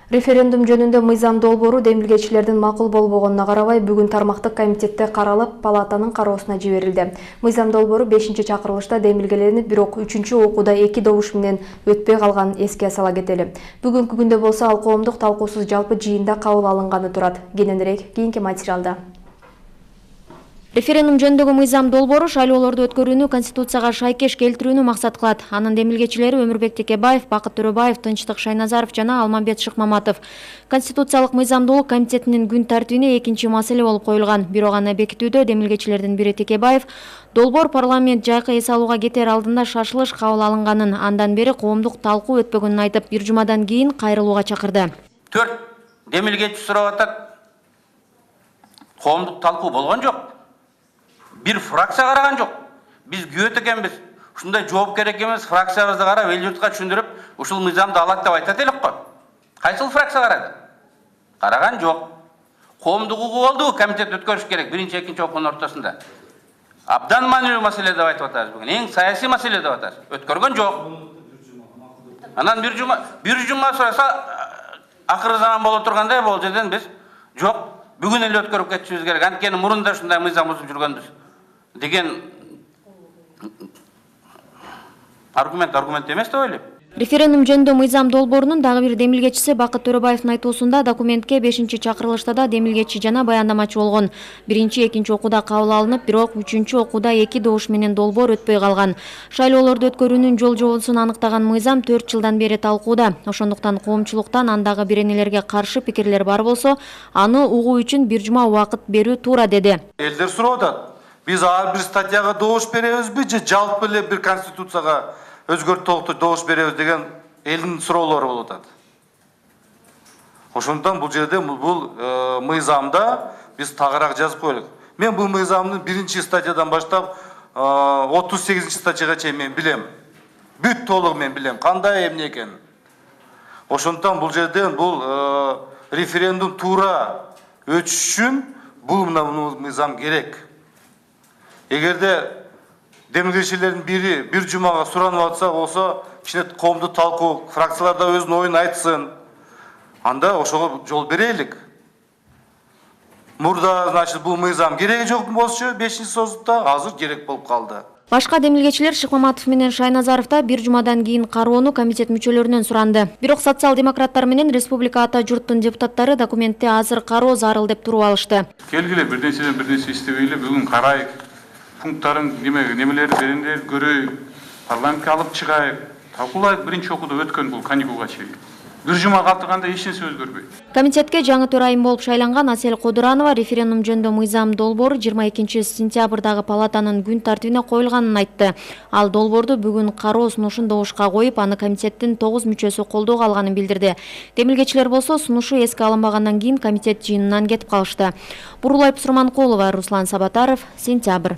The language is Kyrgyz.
Референдум жөнүндө мыйзам долбоору демилгечилердин макул болбогонуна карабай бүгүн тармактык комитетте каралып, палатанын кароосуна жиберилди. Мыйзам долбоору 5-чакырылышта демилгеленип, бирок 3-окууда 2 добуш менен өтпөй калганын эске сала кетели. Бүгүнкү күндө болсо ал коомдук талкуусуз жалпы жыйында кабыл алынганы турат. Кененирээк кийинки материалда. Референдум жөнүндөгү мыйзам долбоору шайлоолорду өткөрүүнү Конституцияга шайкеш келтирүүнү максат кылат. Анын демилгечилери Өмүрбек Текебаев, Бакыт Төрөбаев, Тынчтык Шайназаров жана Алмамбет Шыкмаматов. Конституциялык мыйзамдуулук комитетинин күн тартибине экинчи маселе болуп коюлган. Бирок аны бекитүүдө демилгечилердин бири Текебаев долбоор парламент жайкы эс алууга кетер алдында шашылыш кабыл алынганын, андан бери коомдук талкуу өтпөгөнүн айтып, бир жумадан кийин кайрылууга чакырды. 4 демилгечи сурап атат. Коомдук талкуу болгон жок. Bir фракция караган жок. Биз күбөт экенбиз. Ушундай жоопкер эмес фракциябызды карап, эл журтка түшүндүрүп, ушул мыйзамды алат деп айтат элек го. Кайсыл фракция карады? Караган жок. Коомдук угуу болду, комитет өткөрүш керек 1-2 окуунун ортосунда. Абдан маанилүү маселе деп айтып атабыз бүгүн. Эң саясий маселе деп атабыз. Өткөргөн жок. Анан бир жума сураса акыры заман боло тургандай бул жерден биз жок. Бүгүн эле өткөрүп кетишибиз керек. Анткени мурунда ушундай мыйзам бузуп жүргөнбүз деген аргумент эмес деп ойлойм. Референдум жөнүндө мыйзам долбоорунун дагы бир демилгечиси Бакыт Төрөбаевдин айтуусунда документке 5-чакырылышта да демилгечи жана баяндамачы болгон. 1-2 окууда кабыл алынып, бирок 3-окууда 2 добуш менен долбоор өтпөй калган. Шайлоолорду өткөрүүнүн жол жобосун аныктаган мыйзам 4 жылдан бери талкууда. Ошондуктан коомчулуктан андагы биренелерге каршы пикирлер бар болсо, аны угуу үчүн бир жума убакыт берүү туура деди. Элдер сурап атат. Биз ар бир статьяга добуш беребизби же жалпы эле бир конституцияга өзгөртүү добуш беребиз деген элдин суроолору болуп атат. Ошондуктан бул жерде бул мыйзамда биз тагыраак жазып коелук. Мен бул мыйзамдын 1-статьядан баштап 38-статьяга чейин мен билем. Бүт толугу мен билем кандай эмне экенин. Ошондуктан бул жерден бул референдум туура өтүш үчүн бул мыйзам керек. Эгерде демилгечилердин бири бир жумага суранып атса болсо, кичине коомдук талкуу, фракциялар да өзүнүн оюн айтсын. Анда ошого жол берелик. Мурда, значит, бул мыйзам кереги жок болчу 5-созутта, азыр керек болуп калды. Башка демилгечилер Шыкмаматов менен Шайназаров да бир жумадан кийин кароону комитет мүчөлөрүнөн суранды. Бирок социал-демократтар менен Республика ата журттун депутаттары документте азыр кароо зарыл деп туруп алышты. Келгиле бир нерсе иштебейле, бүгүн карайык. Пункттарын немелер бериндер көрөйүк, парламентке алып чыгайык, талкуулайык. 1-окууда өткөн бул каникулга чейин. Бир жума калтырганда эч нерсе өзгөрбөйт. Комитетке жаңы төрайым болуп шайланган Асель Кодуранова референдум жөнүндө мыйзам долбоору 22-сентябрдагы палатанын күн тартибине коюлганын айтты. Ал долбоорду бүгүн кароо сунушун добушка коюп, аны комитеттин 9 мүчөсү колдоого алганын билдирди. Демилгечилер болсо сунушу эске алынбагандан кийин комитет жыйынынан кетип калышты. Бурулай Пусурманкулова, Руслан Сабатаров, Сентябрь.